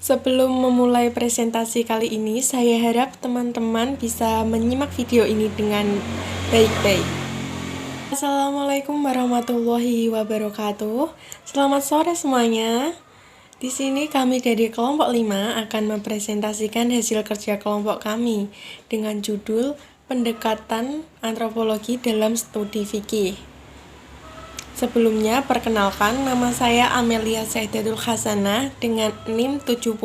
Sebelum memulai presentasi kali ini, saya harap teman-teman bisa menyimak video ini dengan baik-baik. Assalamualaikum warahmatullahi wabarakatuh. Selamat sore semuanya. Di sini kami dari kelompok 5 akan mempresentasikan hasil kerja kelompok kami dengan judul Pendekatan Antropologi dalam Studi Fikih. Sebelumnya, perkenalkan, nama saya Amelia Saidatul Hasanah dengan NIM 75.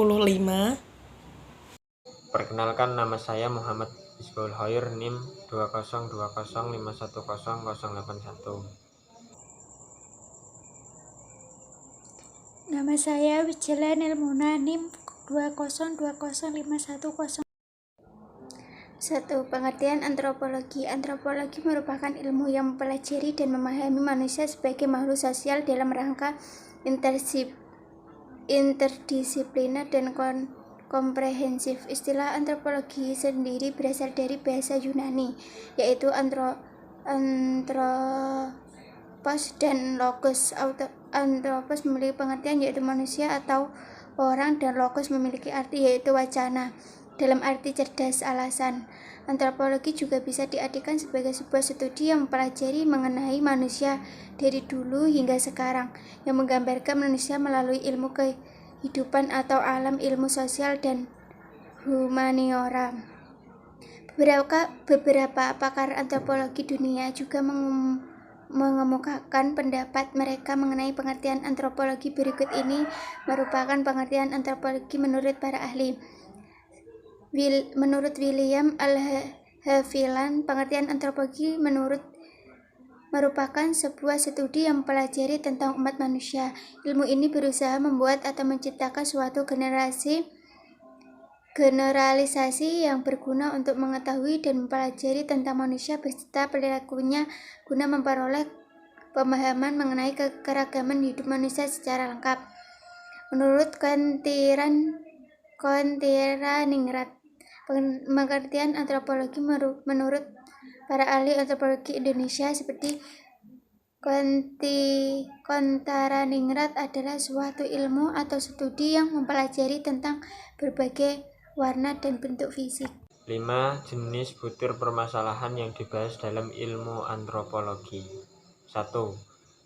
Perkenalkan, nama saya Muhammad Isbaul Khair, NIM 2020510081081. Nama saya Wijela Nilmuna, NIM 2020510. 1. Pengertian antropologi. Antropologi merupakan ilmu yang mempelajari dan memahami manusia sebagai makhluk sosial dalam rangka interdisipliner dan komprehensif. Istilah antropologi sendiri berasal dari bahasa Yunani, yaitu antropos dan logos. Antropos memiliki pengertian yaitu manusia atau orang, dan logos memiliki arti yaitu wacana dalam arti cerdas, alasan. Antropologi juga bisa diartikan sebagai sebuah studi yang mempelajari mengenai manusia dari dulu hingga sekarang, yang menggambarkan manusia melalui ilmu kehidupan atau alam ilmu sosial dan humaniora. Beberapa pakar antropologi dunia juga mengemukakan pendapat mereka mengenai pengertian antropologi. Berikut ini merupakan pengertian antropologi menurut para ahli. Menurut William Al-Haviland, pengertian antropologi merupakan sebuah studi yang mempelajari tentang umat manusia. Ilmu ini berusaha membuat atau menciptakan suatu generalisasi yang berguna untuk mengetahui dan mempelajari tentang manusia beserta perilakunya guna memperoleh pemahaman mengenai keragaman hidup manusia secara lengkap. Menurut Kontira Ningrat, pengertian antropologi menurut para ahli antropologi Indonesia seperti Kontara Ningrat adalah suatu ilmu atau studi yang mempelajari tentang berbagai warna dan bentuk fisik. 5. Jenis butir permasalahan yang dibahas dalam ilmu antropologi. 1.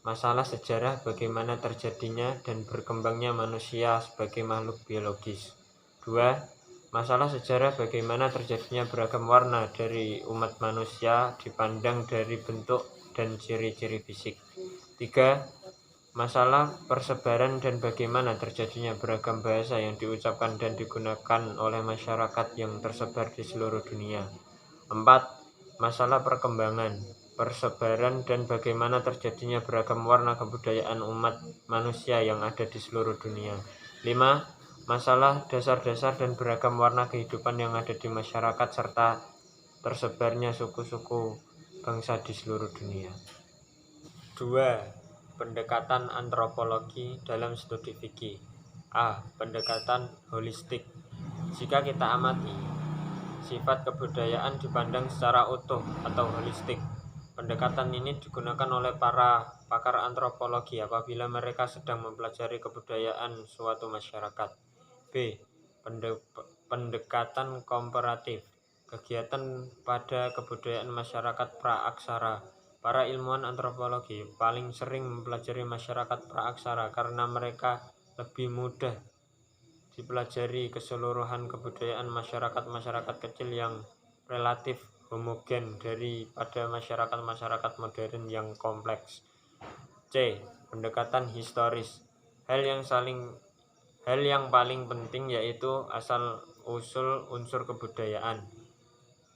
Masalah sejarah bagaimana terjadinya dan berkembangnya manusia sebagai makhluk biologis. 2. Masalah sejarah bagaimana terjadinya beragam warna dari umat manusia dipandang dari bentuk dan ciri-ciri fisik. 3. Masalah persebaran dan bagaimana terjadinya beragam bahasa yang diucapkan dan digunakan oleh masyarakat yang tersebar di seluruh dunia. 4. Masalah perkembangan, persebaran dan bagaimana terjadinya beragam warna kebudayaan umat manusia yang ada di seluruh dunia. 5. Masalah dasar-dasar dan beragam warna kehidupan yang ada di masyarakat serta tersebarnya suku-suku bangsa di seluruh dunia. 2. Pendekatan antropologi dalam studi fikih. A. Pendekatan holistik. Jika kita amati, sifat kebudayaan dipandang secara utuh atau holistik. Pendekatan ini digunakan oleh para pakar antropologi apabila mereka sedang mempelajari kebudayaan suatu masyarakat. B. Pendekatan komparatif. Kegiatan pada kebudayaan masyarakat praaksara. Para ilmuwan antropologi paling sering mempelajari masyarakat praaksara karena mereka lebih mudah dipelajari keseluruhan kebudayaan masyarakat kecil yang relatif homogen daripada masyarakat modern yang kompleks. C. Pendekatan historis. Hal yang paling penting yaitu asal-usul unsur kebudayaan.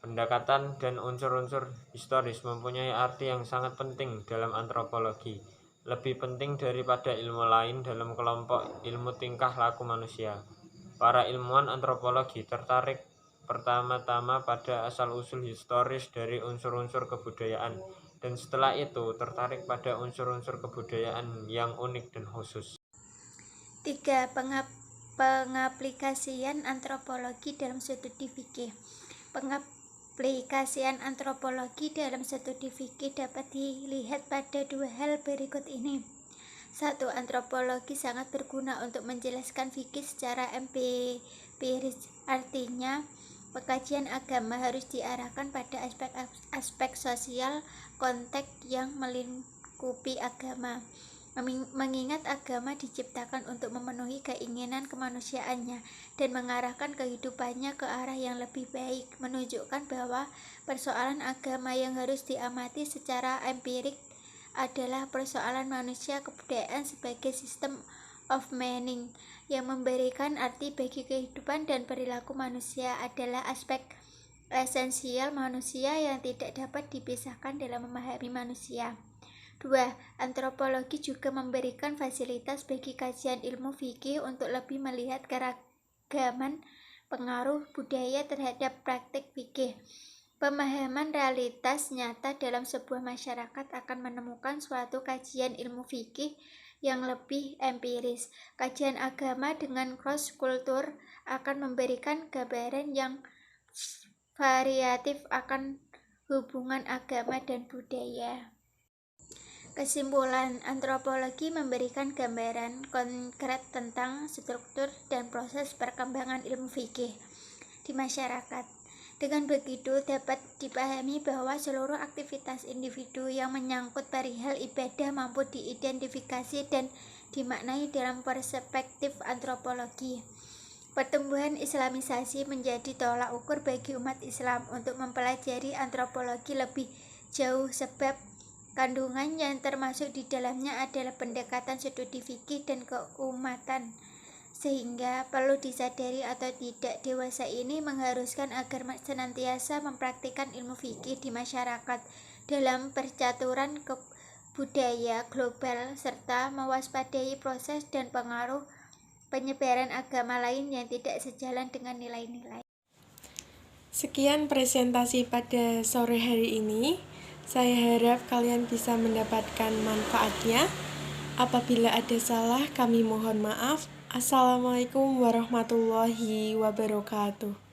Pendekatan dan unsur-unsur historis mempunyai arti yang sangat penting dalam antropologi, lebih penting daripada ilmu lain dalam kelompok ilmu tingkah laku manusia. Para ilmuwan antropologi tertarik pertama-tama pada asal-usul historis dari unsur-unsur kebudayaan, dan setelah itu tertarik pada unsur-unsur kebudayaan yang unik dan khusus. 3. Pengaplikasian antropologi dalam studi fikih. Pengaplikasian antropologi dalam studi fikih dapat dilihat pada dua hal berikut ini. 1. Antropologi sangat berguna untuk menjelaskan fikih secara empiris. Artinya, pengkajian agama harus diarahkan pada aspek sosial konteks yang melingkupi agama. Mengingat agama diciptakan untuk memenuhi keinginan kemanusiaannya dan mengarahkan kehidupannya ke arah yang lebih baik, menunjukkan bahwa persoalan agama yang harus diamati secara empirik adalah persoalan manusia kebudayaan sebagai system of meaning yang memberikan arti bagi kehidupan dan perilaku manusia adalah aspek esensial manusia yang tidak dapat dipisahkan dalam memahami manusia. 2. Antropologi juga memberikan fasilitas bagi kajian ilmu fikih untuk lebih melihat keragaman pengaruh budaya terhadap praktik fikih. Pemahaman realitas nyata dalam sebuah masyarakat akan menemukan suatu kajian ilmu fikih yang lebih empiris. Kajian agama dengan cross kultur akan memberikan gambaran yang variatif akan hubungan agama dan budaya. Kesimpulan, antropologi memberikan gambaran konkret tentang struktur dan proses perkembangan ilmu fikih di masyarakat. Dengan begitu, dapat dipahami bahwa seluruh aktivitas individu yang menyangkut perihal ibadah mampu diidentifikasi dan dimaknai dalam perspektif antropologi. Pertumbuhan Islamisasi menjadi tolak ukur bagi umat Islam untuk mempelajari antropologi lebih jauh sebab kandungan yang termasuk di dalamnya adalah pendekatan studi fikih dan keumatan, sehingga perlu disadari atau tidak, dewasa ini mengharuskan agar senantiasa mempraktikkan ilmu fikih di masyarakat dalam percaturan budaya global serta mewaspadai proses dan pengaruh penyebaran agama lain yang tidak sejalan dengan nilai-nilai. Sekian presentasi pada sore hari ini. Saya harap kalian bisa mendapatkan manfaatnya. Apabila ada salah, kami mohon maaf. Assalamualaikum warahmatullahi wabarakatuh.